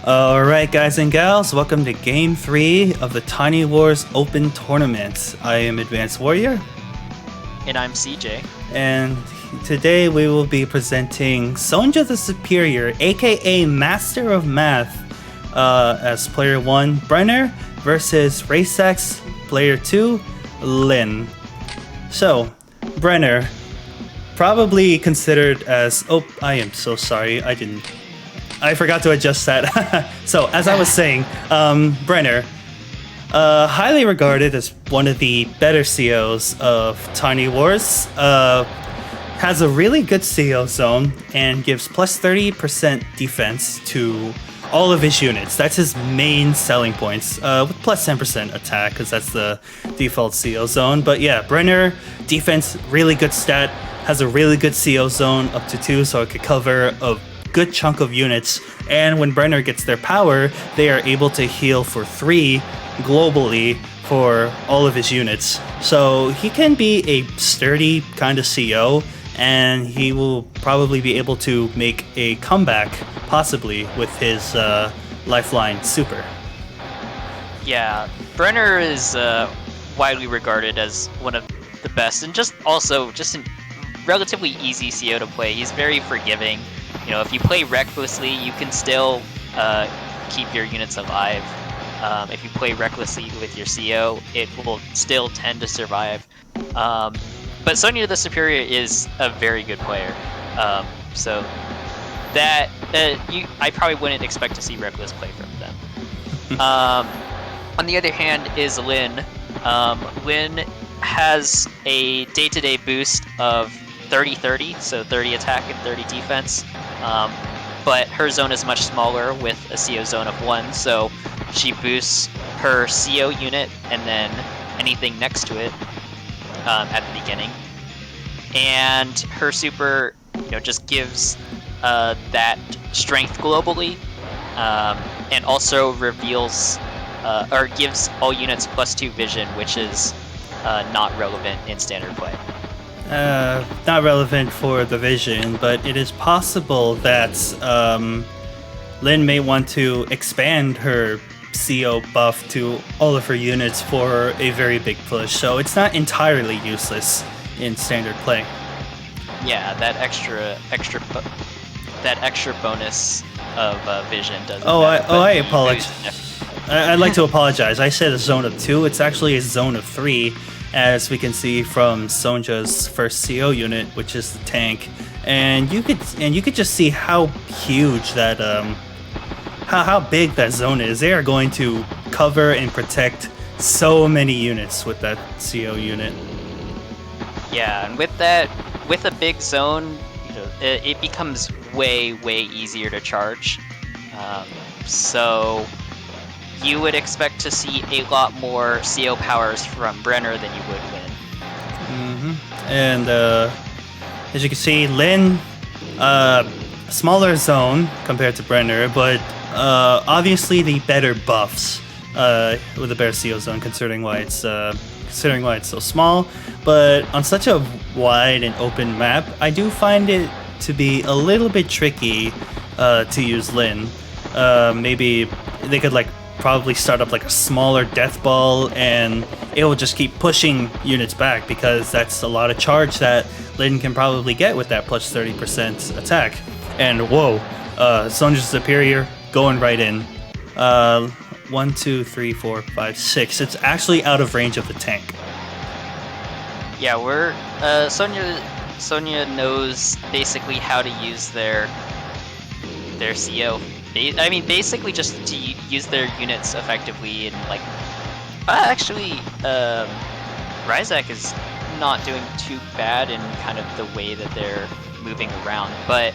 Alright, guys and gals, welcome to Game 3 of the Tiny Wars Open Tournament. I am Advanced Warrior. And I'm CJ. And today we will be presenting Sonja the Superior, aka Master of Math, as Player 1, Brenner, versus Raisak's Player 2, Lin. So, Brenner, probably considered as... Oh, I am so sorry, I forgot to adjust that. So, as I was saying, Brenner, highly regarded as one of the better COs of Tiny Wars, has a really good CO zone and gives plus 30% defense to all of his units. That's his main selling points, with plus 10% attack, because that's the default CO zone. But yeah, Brenner, defense, really good stat, has a really good CO zone up to 2, so it could cover a good chunk of units, and when Brenner gets their power, they are able to heal for 3 globally for all of his units. So he can be a sturdy kind of CO, and he will probably be able to make a comeback, possibly, with his lifeline super. Yeah, Brenner is widely regarded as one of the best, and just a relatively easy CO to play. He's very forgiving. You know, if you play recklessly, you can still keep your units alive. If you play recklessly with your CO, it will still tend to survive. But Sonja the Superior is a very good player. So that I probably wouldn't expect to see reckless play from them. On the other hand is Lin. Lin has a day-to-day boost of 30-30, so 30 attack and 30 defense. But her zone is much smaller with a CO zone of 1, so she boosts her CO unit and then anything next to it at the beginning. And her super, just gives that strength globally, and also reveals or gives all units +2 vision, which is not relevant in standard play. Not relevant for the vision, but it is possible that Lin may want to expand her CO buff to all of her units for a very big push, so it's not entirely useless in standard play. Yeah, that extra bonus of vision doesn't. I apologize. I'd like to apologize. I said a zone of 2. It's actually a zone of 3. As we can see from Sonja's first CO unit, which is the tank, and you could just see how huge that how big that zone is. They are going to cover and protect so many units with that CO unit. Yeah, and with a big zone, it becomes way easier to charge. So you would expect to see a lot more CO powers from Brenner than you would Lin. And as you can see, Lin, smaller zone compared to Brenner, but obviously the better buffs with a better CO zone, considering why it's so small. But on such a wide and open map, I do find it to be a little bit tricky to use Lin. Maybe they could probably start up a smaller death ball, and it will just keep pushing units back, because that's a lot of charge that Lin can probably get with that plus 30% attack. And whoa, Sonja Superior going right in. 1, 2, 3, 4, 5, 6. It's actually out of range of the tank. Yeah, Sonja knows basically how to use their CO. I mean, basically just to use their units effectively, and actually, Raisak is not doing too bad in kind of the way that they're moving around, but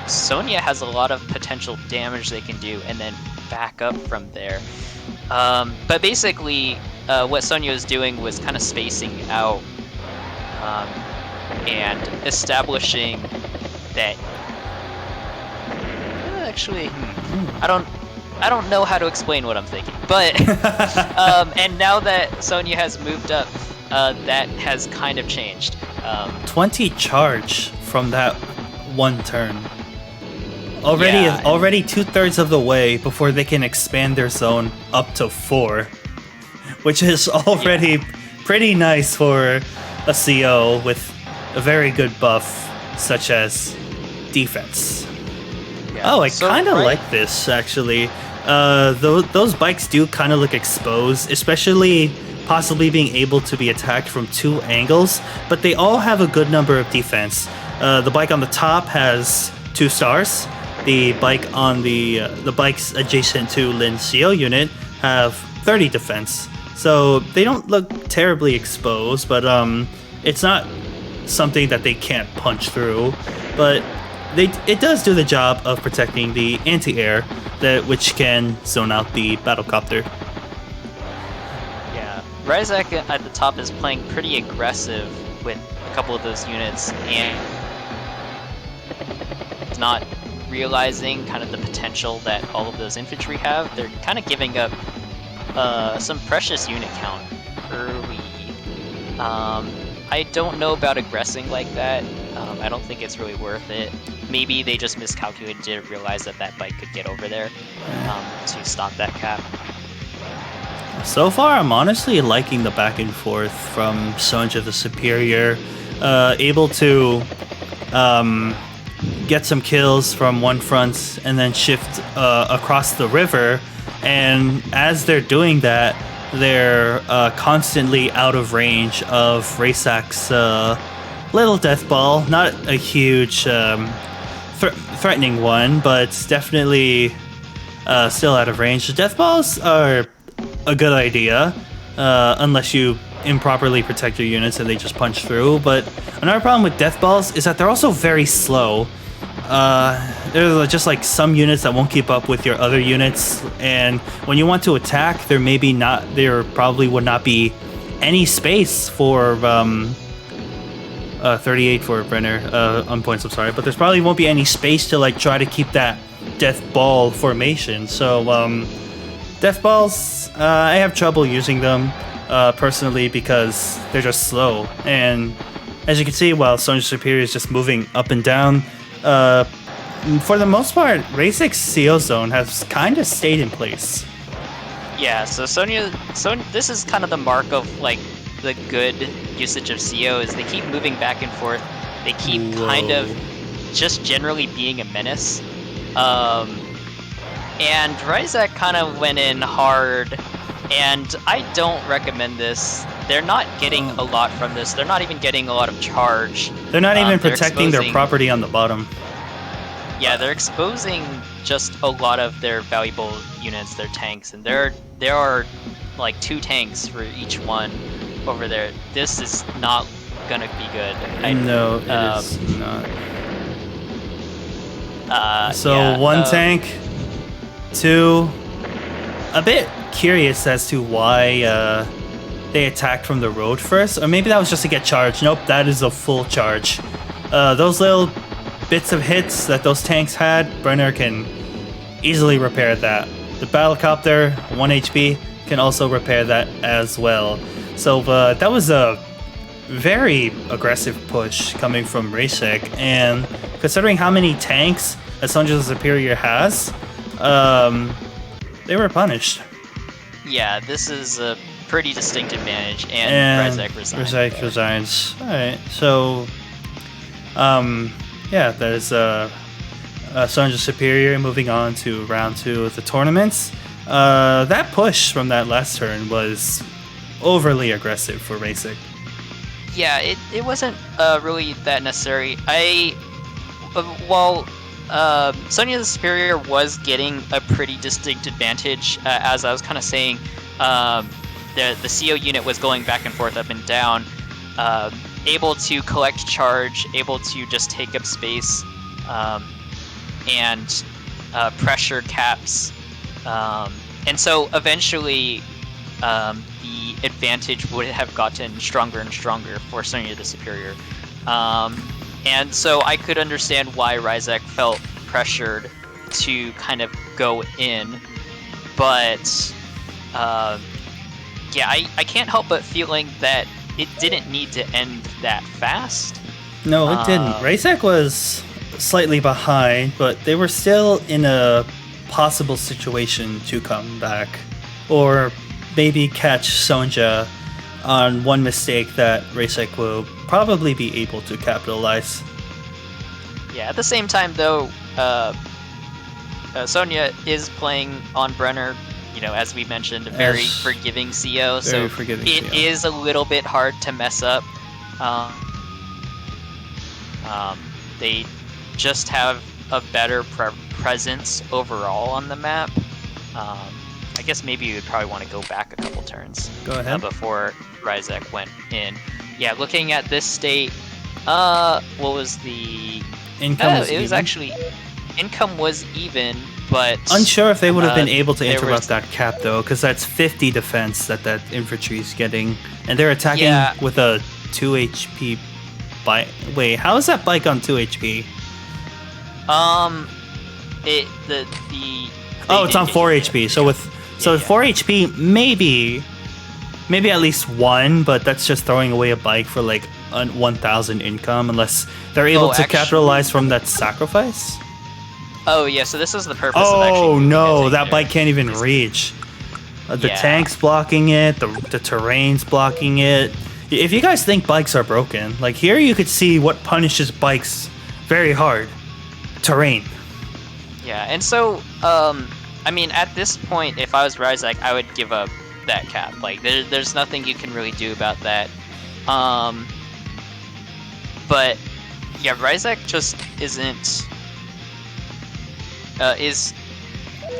Sonja has a lot of potential damage they can do, and then back up from there. But basically, what Sonja was doing was kind of spacing out and establishing that. Actually, I don't know how to explain what I'm thinking, but and now that Sonja has moved up, that has kind of changed. 20 charge from that one turn. already 2/3 of the way before they can expand their zone up to 4, which is already pretty nice for a CO with a very good buff such as defense. Yeah. Oh, I kind of like this actually. Those bikes do kind of look exposed, especially possibly being able to be attacked from 2 angles, but they all have a good number of defense. The bike on the top has 2 stars. The bike on the bikes adjacent to Lin's CO unit have 30 defense. So they don't look terribly exposed, but it's not something that they can't punch through. But it does do the job of protecting the anti-air, which can zone out the battlecopter. Yeah, Raisak at the top is playing pretty aggressive with a couple of those units, and not realizing kind of the potential that all of those infantry have. They're kind of giving up some precious unit count early. I don't know about aggressing like that. I don't think it's really worth it. Maybe they just miscalculated, didn't realize that that bike could get over there to stop that cap. So far, I'm honestly liking the back and forth from Sonja the Superior, able to get some kills from one front and then shift across the river. And as they're doing that, they're constantly out of range of Raisak's little death ball. Not a huge threatening one, but definitely still out of range. The death balls are a good idea, unless you improperly protect your units and they just punch through. But another problem with death balls is that they're also very slow. There's just like some units that won't keep up with your other units, and when you want to attack, there probably would not be any space for 38 for Brenner on points. I'm sorry, but there's probably won't be any space to like try to keep that death ball formation. So death balls, I have trouble using them personally because they're just slow, and as you can see, while Sonja Superior is just moving up and down, for the most part, Raisak's CO zone has kind of stayed in place. Yeah, so this is kind of the mark of like the good usage of CO is they keep moving back and forth. They keep kind of just generally being a menace. And Raisak kind of went in hard, and I don't recommend this. They're not getting a lot from this. They're not even getting a lot of charge. They're not even protecting their property on the bottom. Yeah, they're exposing just a lot of their valuable units, their tanks, and there are like 2 tanks for each one over there. This is not gonna be good. No, it is not. So one tank, 2. A bit curious as to why they attacked from the road first, or maybe that was just to get charged. Nope, that is a full charge. Those little bits of hits that those tanks had, Brenner can easily repair that. The battlecopter, 1 HP, can also repair that as well. So that was a very aggressive push coming from Raisak, and considering how many tanks Sonja the Superior has, they were punished. Yeah, this is a pretty distinct advantage, and Raisak resigns. Raisak resigns. Alright, so yeah, that is Sonja Superior moving on to round 2 of the tournaments. That push from that last turn was overly aggressive for Raisak. Yeah, it wasn't really that necessary. Sonja the Superior was getting a pretty distinct advantage, as I was kind of saying. The CO unit was going back and forth, up and down, able to collect charge, able to just take up space, and pressure caps. And so eventually the advantage would have gotten stronger and stronger for Sonja the Superior. And so I could understand why Raisak felt pressured to kind of go in. But yeah, I can't help but feeling that it didn't need to end that fast. No, it didn't. Raisak was slightly behind, but they were still in a possible situation to come back, or maybe catch Sonja on one mistake that Raisak will probably be able to capitalize. Yeah, at the same time, though, Sonja is playing on Brenner, as we mentioned, a very forgiving CO, so it is a little bit hard to mess up. They just have a better presence overall on the map. I guess maybe you would probably want to go back a couple turns. Go ahead. Before Raisak went in. Yeah, looking at this state, what was the... Income income was even, but... Unsure if they would have been able to interrupt that cap, though, because that's 50 defense that infantry is getting. And they're attacking with a 2 HP bike. Wait, how is that bike on 2 HP? It's on 4 HP. So with 4 HP, maybe at least one, but that's just throwing away a bike for like 1,000 income, unless they're able to capitalize from that sacrifice. Oh yeah, so this is the purpose of actually... Oh no, that bike can't even reach. The tank's blocking it, the terrain's blocking it. If you guys think bikes are broken, like here you could see what punishes bikes very hard. Terrain. Yeah, and so, I mean, at this point, if I was Raisak, I would give up that cap. Like, there's nothing you can really do about that. But, yeah, Raisak just isn't... is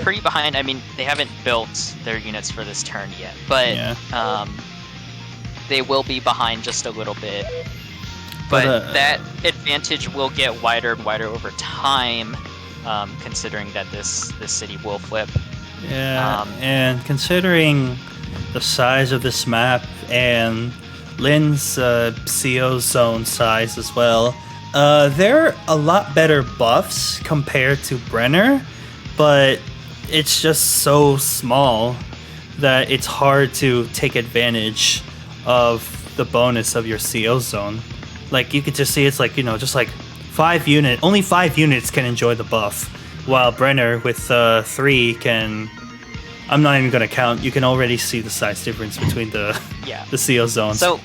pretty behind. I mean, they haven't built their units for this turn yet, but they will be behind just a little bit. But that advantage will get wider and wider over time, considering that this city will flip. Yeah, and considering the size of this map and Lynn's CO zone size as well, they're a lot better buffs compared to Brenner, but it's just so small that it's hard to take advantage of the bonus of your CO zone. Like, you could just see it's like, just like only 5 units can enjoy the buff, while Brenner with 3 can... I'm not even going to count. You can already see the size difference between the CO zones. So,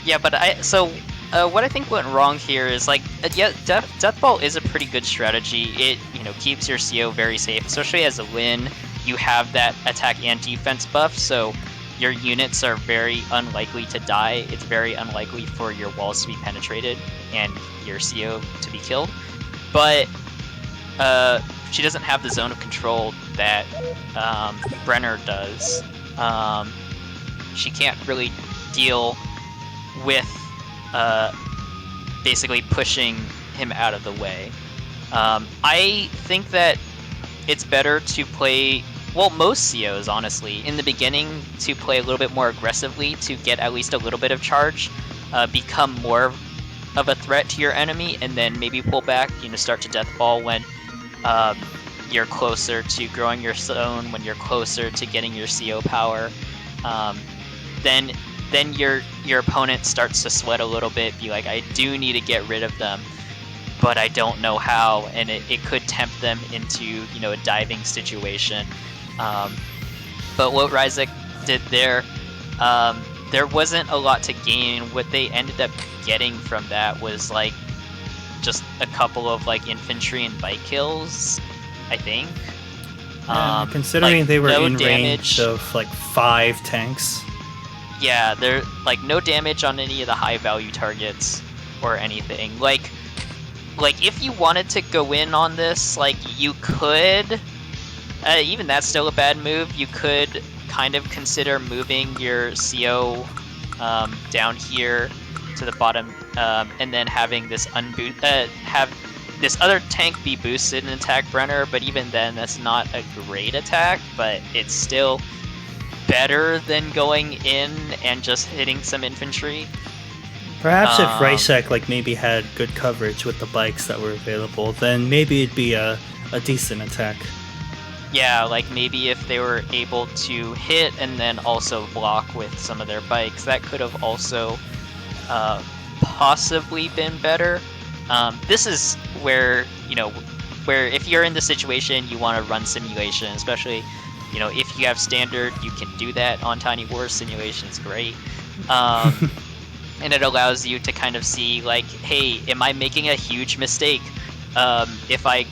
yeah, but what I think went wrong here is, like, Death Ball is a pretty good strategy. It, keeps your CO very safe, especially as a Lyn. You have that attack and defense buff, so your units are very unlikely to die. It's very unlikely for your walls to be penetrated and your CO to be killed. But she doesn't have the zone of control that Brenner does. She can't really deal with basically pushing him out of the way. I think that it's better to play, well, most COs, honestly, in the beginning, to play a little bit more aggressively to get at least a little bit of charge, become more of a threat to your enemy, and then maybe pull back, start to Death Ball when you're closer to growing your zone, when you're closer to getting your CO power. Then your opponent starts to sweat a little bit, be like, I do need to get rid of them, but I don't know how, and it could tempt them into, a diving situation. But what Raisak did there wasn't a lot to gain. What they ended up getting from that was, like, just a couple of, like, infantry and bike kills, I think. Considering they were in range of, like, 5 tanks. Yeah, they're, like, no damage on any of the high-value targets or anything. Like, if you wanted to go in on this, like, you could... even that's still a bad move. You could kind of consider moving your CO down here to the bottom, and then having this have this other tank be boosted and attack Brenner. But even then, that's not a great attack. But it's still better than going in and just hitting some infantry. Perhaps if Raisak, like, maybe had good coverage with the bikes that were available, then maybe it'd be a decent attack. Yeah, like maybe if they were able to hit and then also block with some of their bikes, that could have also possibly been better. This is where, where if you're in the situation, you want to run simulation, especially, if you have standard, you can do that on Tiny Wars. Simulation is great. And it allows you to kind of see, like, hey, am I making a huge mistake if I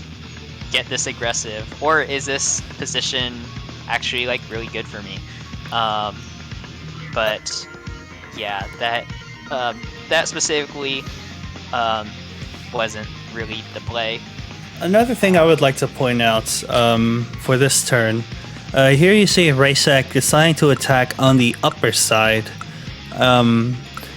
get this aggressive? Or is this position actually, like, really good for me? But, yeah, that specifically wasn't really the play. Another thing I would like to point out for this turn, here you see Raisak deciding to attack on the upper side.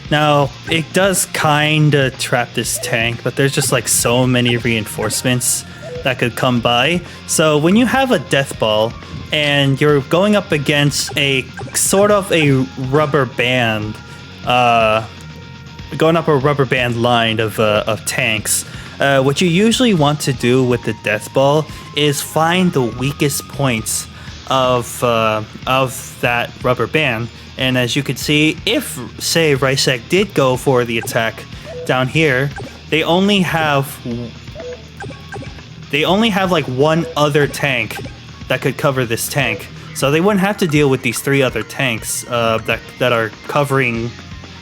Now, it does kind of trap this tank, but there's just like so many reinforcements that could come by. So when you have a death ball and you're going up against a sort of a rubber band, going up a rubber band line of tanks, what you usually want to do with the death ball is find the weakest points of that rubber band. And as you can see, if, say, Raisak did go for the attack down here, they only have like one other tank that could cover this tank. So they wouldn't have to deal with these 3 other tanks that are covering...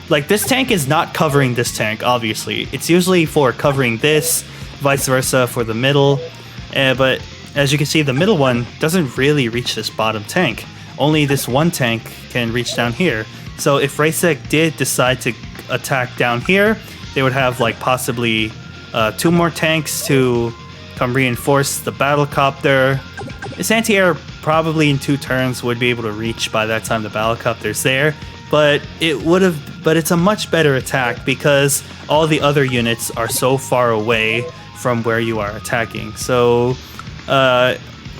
Like, this tank is not covering this tank, obviously. It's usually for covering this, vice versa for the middle. But as you can see, the middle one doesn't really reach this bottom tank. Only this one tank can reach down here. So if Raisak did decide to attack down here, they would have like possibly 2 more tanks to come reinforce the battlecopter. This anti-air probably in 2 turns would be able to reach by that time the battlecopter's there. But it's a much better attack because all the other units are so far away from where you are attacking. So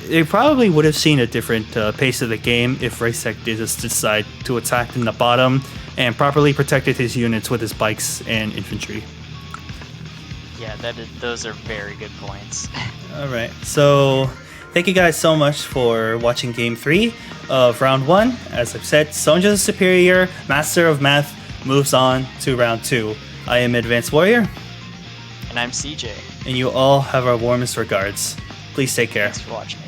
they probably would have seen a different pace of the game if Raisak did just decide to attack in the bottom and properly protected his units with his bikes and infantry. Yeah, those are very good points. All right, so thank you guys so much for watching Game 3 of Round 1. As I've said, Sonja the Superior, Master of Math, moves on to Round 2. I am Advanced Warrior. And I'm CJ. And you all have our warmest regards. Please take care. Thanks for watching.